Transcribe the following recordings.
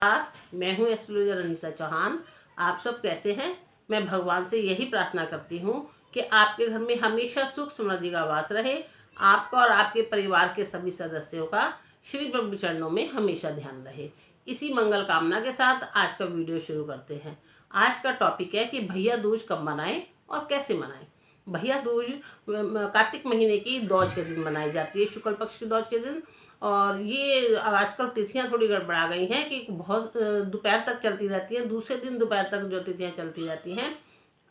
मैं हूँ एस्ट्रोलॉजर अनीता चौहान। आप सब कैसे हैं? मैं भगवान से यही प्रार्थना करती हूँ कि आपके घर में हमेशा सुख समृद्धि का वास रहे। आपका और आपके परिवार के सभी सदस्यों का श्री प्रभु चरणों में हमेशा ध्यान रहे। इसी मंगल कामना के साथ आज का वीडियो शुरू करते हैं। आज का टॉपिक है कि भैया दूज कब मनाएं और कैसे मनाएं। भैया दूज कार्तिक महीने की दौज के दिन मनाई जाती है, शुक्ल पक्ष की दौज के दिन। और ये आजकल तिथियां थोड़ी गड़बड़ा गई हैं कि बहुत दोपहर तक चलती रहती हैं। दूसरे दिन दोपहर तक जो तिथियां चलती रहती हैं,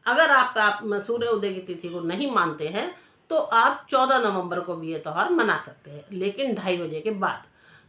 अगर आप सूर्य उदय की तिथि को नहीं मानते हैं तो आप 14 नवंबर को भी ये त्यौहार मना सकते हैं, लेकिन 2:30 बजे के बाद।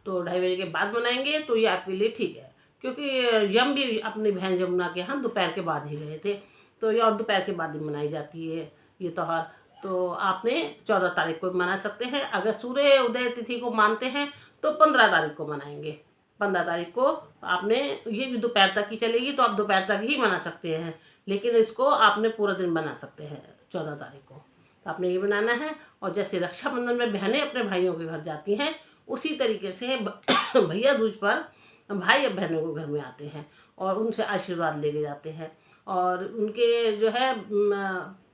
तो 2:30 बजे के बाद मनाएंगे तो ये आपके लिए ठीक है, क्योंकि यम भी अपनी बहन यमुना के यहाँ दोपहर के बाद ही गए थे। तो ये और दोपहर के बाद ही मनाई जाती है ये त्यौहार। तो आपने 14 तारीख को मना सकते हैं। अगर सूर्य उदय तिथि को मानते हैं तो 15 तारीख को मनाएंगे। 15 तारीख को आपने, ये भी दोपहर तक ही चलेगी तो आप दोपहर तक ही मना सकते हैं, लेकिन इसको आपने पूरा दिन बना सकते हैं 14 तारीख को। तो आपने ये बनाना है। और जैसे रक्षाबंधन में बहनें अपने भाइयों के घर जाती हैं, उसी तरीके से भैया दूज पर भाई अब बहनों के घर में आते हैं और उनसे आशीर्वाद लेके जाते हैं। और उनके जो है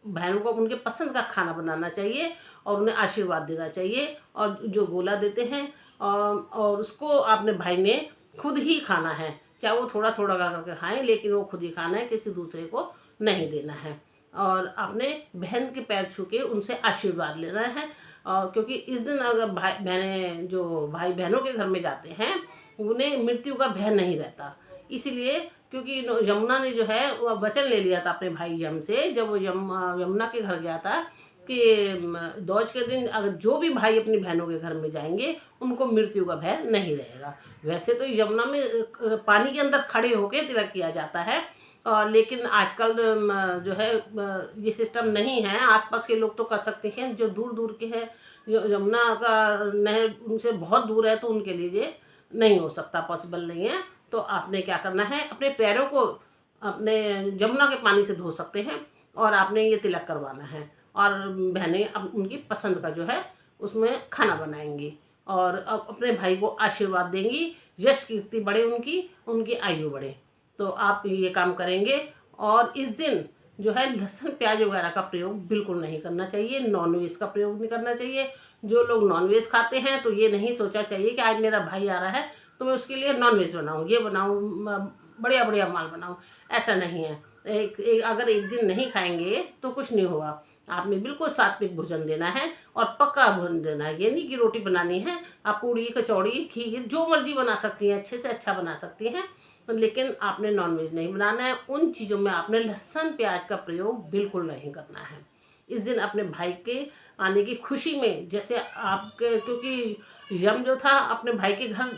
बहनों को उनके पसंद का खाना बनाना चाहिए और उन्हें आशीर्वाद देना चाहिए। और जो गोला देते हैं और उसको आपने भाई ने खुद ही खाना है, चाहे वो थोड़ा थोड़ा करके खाएं, लेकिन वो खुद ही खाना है, किसी दूसरे को नहीं देना है। और आपने बहन के पैर छू के उनसे आशीर्वाद लेना है। और क्योंकि इस दिन अगर भाई बहनों के घर में जाते हैं, उन्हें मृत्यु का भय नहीं रहता। इसीलिए क्योंकि यमुना ने जो है वो वचन ले लिया था अपने भाई यम से, जब वो यमुना के घर गया था कि दौज के दिन अगर जो भी भाई अपनी बहनों के घर में जाएंगे उनको मृत्यु का भय नहीं रहेगा। वैसे तो यमुना में पानी के अंदर खड़े होकर तिलक किया जाता है, और लेकिन आजकल जो है ये सिस्टम नहीं है। आसपास के लोग तो कर सकते हैं, जो दूर दूर के हैं, यमुना का नहर उनसे बहुत दूर है, तो उनके लिए ये नहीं हो सकता, पॉसिबल नहीं है। तो आपने क्या करना है, अपने पैरों को अपने यमुना के पानी से धो सकते हैं और आपने ये तिलक करवाना है। और बहनें अब उनकी पसंद का जो है उसमें खाना बनाएंगी और अब अपने भाई को आशीर्वाद देंगी, यश कीर्ति बढ़े, उनकी आयु बढ़े। तो आप ये काम करेंगे। और इस दिन जो है लहसुन प्याज वगैरह का प्रयोग बिल्कुल नहीं करना चाहिए, नॉनवेज का प्रयोग नहीं करना चाहिए। जो लोग नॉनवेज खाते हैं तो ये नहीं सोचा चाहिए कि आज मेरा भाई आ रहा है तो मैं उसके लिए नॉनवेज बनाऊँ, ये बनाऊँ, बढ़िया बढ़िया माल बनाऊँ। ऐसा नहीं है। अगर एक दिन नहीं खाएंगे तो कुछ नहीं होगा। आपने बिल्कुल सात्विक भोजन देना है और पक्का भोजन देना है। ये नहीं कि रोटी बनानी है, आप पूड़ी कचौड़ी खीर जो मर्जी बना सकती हैं, अच्छे से अच्छा बना सकती हैं, लेकिन आपने नॉनवेज नहीं बनाना है। उन चीज़ों में आपने लहसुन प्याज का प्रयोग बिल्कुल नहीं करना है। इस दिन अपने भाई के आने की खुशी में, जैसे आपके, क्योंकि यम जो था अपने भाई के घर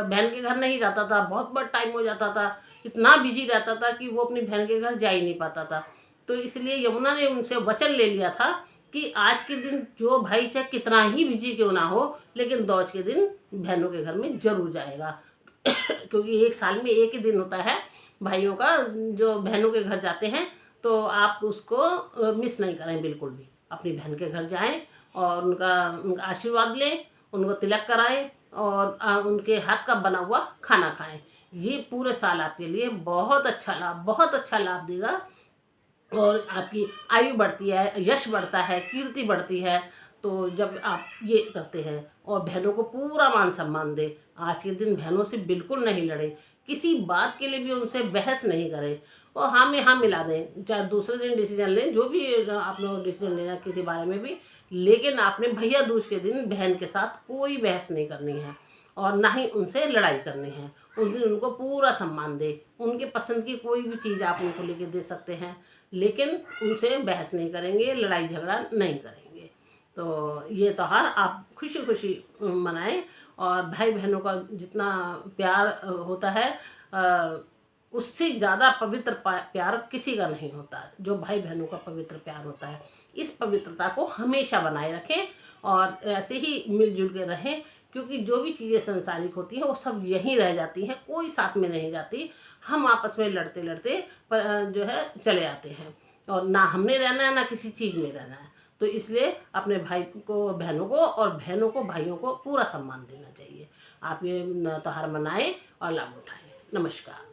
बहन के घर नहीं जाता था, बहुत बड़ा टाइम हो जाता था, इतना बिजी रहता था कि वो अपनी बहन के घर जा ही नहीं पाता था। तो इसलिए यमुना ने उनसे वचन ले लिया था कि आज के दिन जो भाई चाहे कितना ही बिजी क्यों ना हो, लेकिन दौज के दिन बहनों के घर में जरूर जाएगा। क्योंकि एक साल में एक ही दिन होता है भाइयों का जो बहनों के घर जाते हैं, तो आप उसको मिस नहीं करें बिल्कुल भी। अपनी बहन के घर जाएं और उनका आशीर्वाद लें, उनको तिलक कराएं और उनके हाथ का बना हुआ खाना खाएं। ये पूरे साल आपके लिए बहुत अच्छा लाभ देगा। और आपकी आयु बढ़ती है, यश बढ़ता है, कीर्ति बढ़ती है। तो जब आप ये करते हैं और बहनों को पूरा मान सम्मान दें, आज के दिन बहनों से बिल्कुल नहीं लड़े, किसी बात के लिए भी उनसे बहस नहीं करें और हाँ में हाँ मिला दें। चाहे दूसरे दिन डिसीजन लें, जो भी आप लोग डिसीजन लेना किसी बारे में भी, लेकिन आपने भैया दूज के दिन बहन के साथ कोई बहस नहीं करनी है और ना ही उनसे लड़ाई करनी है। उस दिन उनको पूरा सम्मान दे, उनके पसंद की कोई भी चीज़ आप उनको लेके दे सकते हैं, लेकिन उनसे बहस नहीं करेंगे, लड़ाई झगड़ा नहीं करेंगे। तो ये त्यौहार आप खुशी खुशी मनाएं। और भाई बहनों का जितना प्यार होता है, उससे ज़्यादा पवित्र प्यार किसी का नहीं होता। जो भाई बहनों का पवित्र प्यार होता है, इस पवित्रता को हमेशा बनाए रखें और ऐसे ही मिलजुल के रहें। क्योंकि जो भी चीज़ें संसारिक होती हैं वो सब यहीं रह जाती हैं, कोई साथ में नहीं जाती। हम आपस में लड़ते लड़ते जो है चले आते हैं, और ना हमने रहना है ना किसी चीज़ में रहना है। तो इसलिए अपने भाई को बहनों को और बहनों को भाइयों को पूरा सम्मान देना चाहिए। आप ये त्यौहार मनाएं और लाभ उठाएं। नमस्कार।